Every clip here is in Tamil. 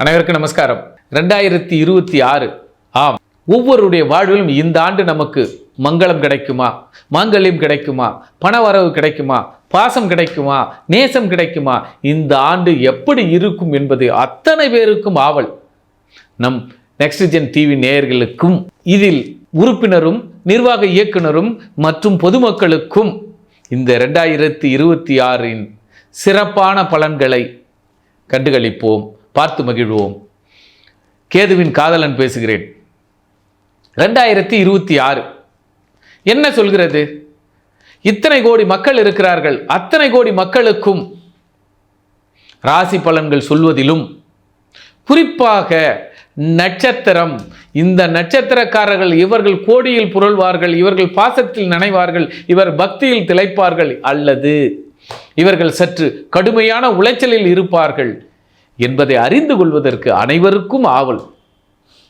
அனைவருக்கும் நமஸ்காரம். 2026 ஆம், ஒவ்வொருடைய வாழ்விலும் இந்த ஆண்டு நமக்கு மங்களம் கிடைக்குமா, மாங்கல்யம் கிடைக்குமா, பணவரவு கிடைக்குமா, பாசம் கிடைக்குமா, நேசம் கிடைக்குமா, இந்த ஆண்டு எப்படி இருக்கும் என்பது அத்தனை பேருக்கும் ஆவல். நம் நெக்ஸ்ட் ஜென் டிவி நேயர்களுக்கும் இதில் உறுப்பினரும் நிர்வாக இயக்குனரும் மற்றும் பொதுமக்களுக்கும் இந்த 2026 சிறப்பான பலன்களை கண்டுகளிப்போம், பார்த்து மகிழ்வோம். கேதுவின் காதலன் பேசுகிறேன். 2026 என்ன சொல்கிறது? இத்தனை கோடி மக்கள் இருக்கிறார்கள். அத்தனை கோடி மக்களுக்கும் ராசி பலன்கள் சொல்வதிலும் குறிப்பாக நட்சத்திரம், இந்த நட்சத்திரக்காரர்கள் இவர்கள் கோடியில் புரள்வார்கள், இவர்கள் பாசத்தில் நனைவார்கள், இவர் பக்தியில் திளைப்பார்கள், அல்லது இவர்கள் சற்று கடுமையான உளைச்சலில் இருப்பார்கள் என்பதை அறிந்து கொள்வதற்கு அனைவருக்கும் ஆவல்.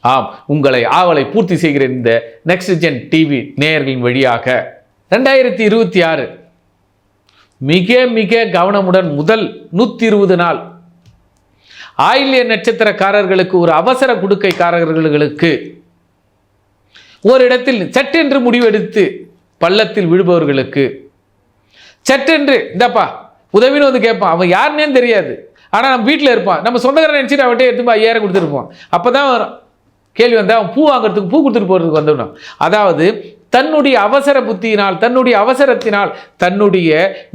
ஆம், உங்களை ஆவலை பூர்த்தி செய்கிற இந்த நெக்ஸ்ட் ஜென் டிவி நேயர்களின் வழியாக 2026 மிக மிக கவனமுடன் முதல் 120 நாள் ஆயில்ய நட்சத்திரக்காரர்களுக்கு, ஒரு அவசர குடுக்கைக்காரர்களுக்கு, ஓரிடத்தில் சட்டென்று முடிவெடுத்து பள்ளத்தில் விழுபவர்களுக்கு, சட்டென்று இந்தப்பா உதவின்னு வந்து கேட்பான். அவன் யாருன்னே தெரியாது, ஆனால் நம்ம வீட்டில் இருப்பான். நம்ம சொந்தக்காரன் நினச்சிட்டு அவன்கிட்ட எடுத்து 5000 கொடுத்துருப்போம். அப்போ தான் வரும் கேள்வி வந்தால் அவன் பூ வாங்குறதுக்கு, பூ கொடுத்துட்டு போகிறதுக்கு வந்துடணும். அதாவது தன்னுடைய அவசர புத்தியினால், தன்னுடைய அவசரத்தினால், தன்னுடைய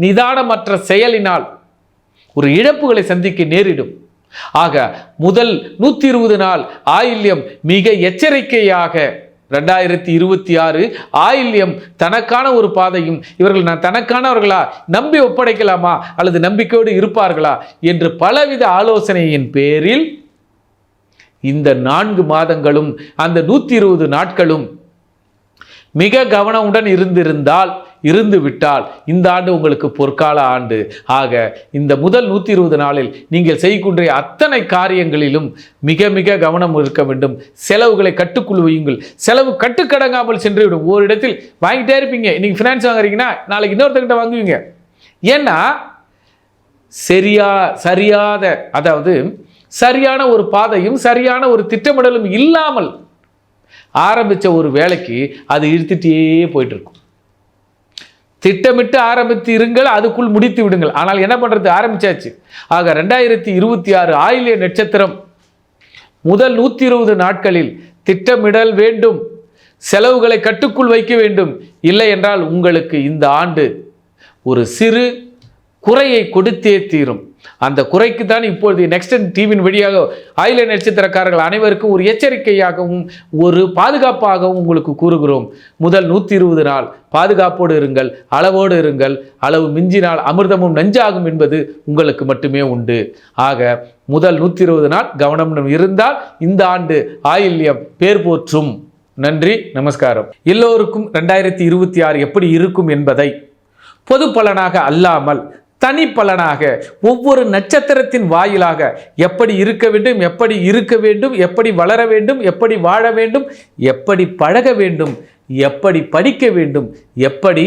நிதானமற்ற செயலினால் ஒரு இழப்புகளை சந்திக்க நேரிடும். ஆக முதல் 120 நாள் ஆயில்யம் மிக எச்சரிக்கையாக 2026 ஆயில்யம் தனக்கான ஒரு பாதையும், இவர்கள் நான் தனக்கானவர்களா, நம்பி ஒப்படைக்கலாமா அல்லது நம்பிக்கையோடு இருப்பார்களா என்று பலவித ஆலோசனையின் பேரில் இந்த 4 மாதங்களும் அந்த 120 நாட்களும் மிக கவனமுடன் இருந்து விட்டால் இந்த ஆண்டு உங்களுக்கு பொற்கால ஆண்டு. ஆக இந்த முதல் 120 நாளில் நீங்கள் செய்யக்கூடிய அத்தனை காரியங்களிலும் மிக மிக கவனம் இருக்க வேண்டும். செலவுகளை கட்டுக்குள் வையுங்கள். செலவு கட்டுக்கடங்காமல் சென்றுவிடும். ஒரு இடத்தில் வாங்கிட்டே இருப்பீங்க. இன்னைக்கு ஃபினான்ஸ் வாங்குறீங்கன்னா நாளைக்கு இன்னொருத்தர்கிட்ட வாங்குவீங்க. ஏன்னா சரியான ஒரு பாதையும் சரியான ஒரு திட்டமிடலும் இல்லாமல் ஆரம்பித்த ஒரு வேலைக்கு அது இழுத்துட்டே போயிட்டு இருக்கும். திட்டமிட்டு ஆரம்பித்து இருங்கள், அதுக்குள் முடித்து விடுங்கள். ஆனால் என்ன பண்றது, ஆரம்பிச்சாச்சு. ஆக 2026 ஆயில்ய நட்சத்திரம் முதல் 120 நாட்களில் திட்டமிடல் வேண்டும், செலவுகளை கட்டுக்குள் வைக்க வேண்டும். இல்லை என்றால் உங்களுக்கு இந்த ஆண்டு ஒரு சிறு குறையை கொடுத்தே தீரும். அந்த குறைக்கு தான் இப்பொழுது நெக்ஸ்ட் டிவியின் வழியாக ஆயில்ய நட்சத்திரக்காரர்கள் அனைவருக்கும் ஒரு எச்சரிக்கையாகவும் ஒரு பாதுகாப்பாகவும் உங்களுக்கு கூறுகிறோம். முதல் 120 நாள் பாதுகாப்போடு இருங்கள், அளவோடு இருங்கள். அளவு மிஞ்சினால் அமிர்தமும் நஞ்சாகும் என்பது உங்களுக்கு மட்டுமே உண்டு. ஆக முதல் 120 நாள் கவனம் இருந்தால் இந்த ஆண்டு ஆயில்யம் பேர் போற்றும். நன்றி, நமஸ்காரம். எல்லோருக்கும் 2026 எப்படி இருக்கும் என்பதை பொது பலனாக அல்லாமல் தனி பலனாக ஒவ்வொரு நட்சத்திரத்தின் வாயிலாக எப்படி இருக்க வேண்டும், எப்படி வளர வேண்டும், எப்படி வாழ வேண்டும், எப்படி பழக வேண்டும், எப்படி படிக்க வேண்டும், எப்படி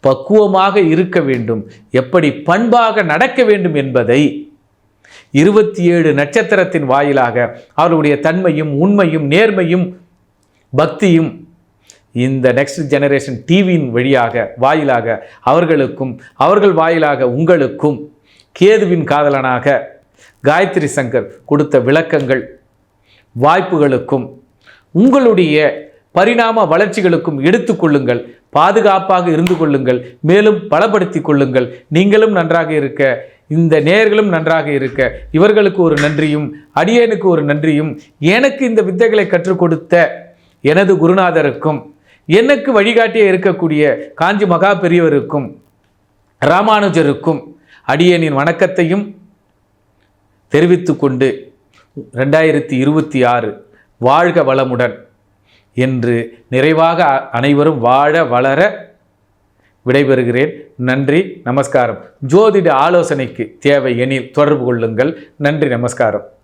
பக்குவமாக இருக்க வேண்டும், எப்படி பண்பாக நடக்க வேண்டும் என்பதை 27 நட்சத்திரத்தின் வாயிலாக அவருடைய தன்மையும் உண்மையும் நேர்மையும் பக்தியும் இந்த நெக்ஸ்ட் ஜெனரேஷன் டிவியின் வாயிலாக அவர்களுக்கும், அவர்கள் வாயிலாக உங்களுக்கும் கேதுவின் காதலனாக காயத்ரி சங்கர் கொடுத்த விளக்கங்கள் வாய்ப்புகளுக்கும் உங்களுடைய பரிணாம வளர்ச்சிகளுக்கும் எடுத்துக்கொள்ளுங்கள். பாதுகாப்பாக இருந்து கொள்ளுங்கள், மேலும் பலப்படுத்தி கொள்ளுங்கள். நீங்களும் நன்றாக இருக்க, இந்த நேயர்களும் நன்றாக இருக்க இவர்களுக்கு ஒரு நன்றியும் அடியேனுக்கு ஒரு நன்றியும், எனக்கு இந்த வித்தைகளை கற்றுக் கொடுத்த எனது குருநாதருக்கும், எனக்கு வழிகாட்டியே இருக்கக்கூடிய காஞ்சி மகா பெரியவருக்கும், ராமானுஜருக்கும் அடியேனின் வணக்கத்தையும் தெரிவித்துக்கொண்டு 2026 வாழ்க வளமுடன் என்று நிறைவாக அனைவரும் வாழ வளர விடைபெறுகிறேன். நன்றி, நமஸ்காரம். ஜோதிட ஆலோசனைக்கு தேவை எனில் தொடர்பு கொள்ளுங்கள். நன்றி, நமஸ்காரம்.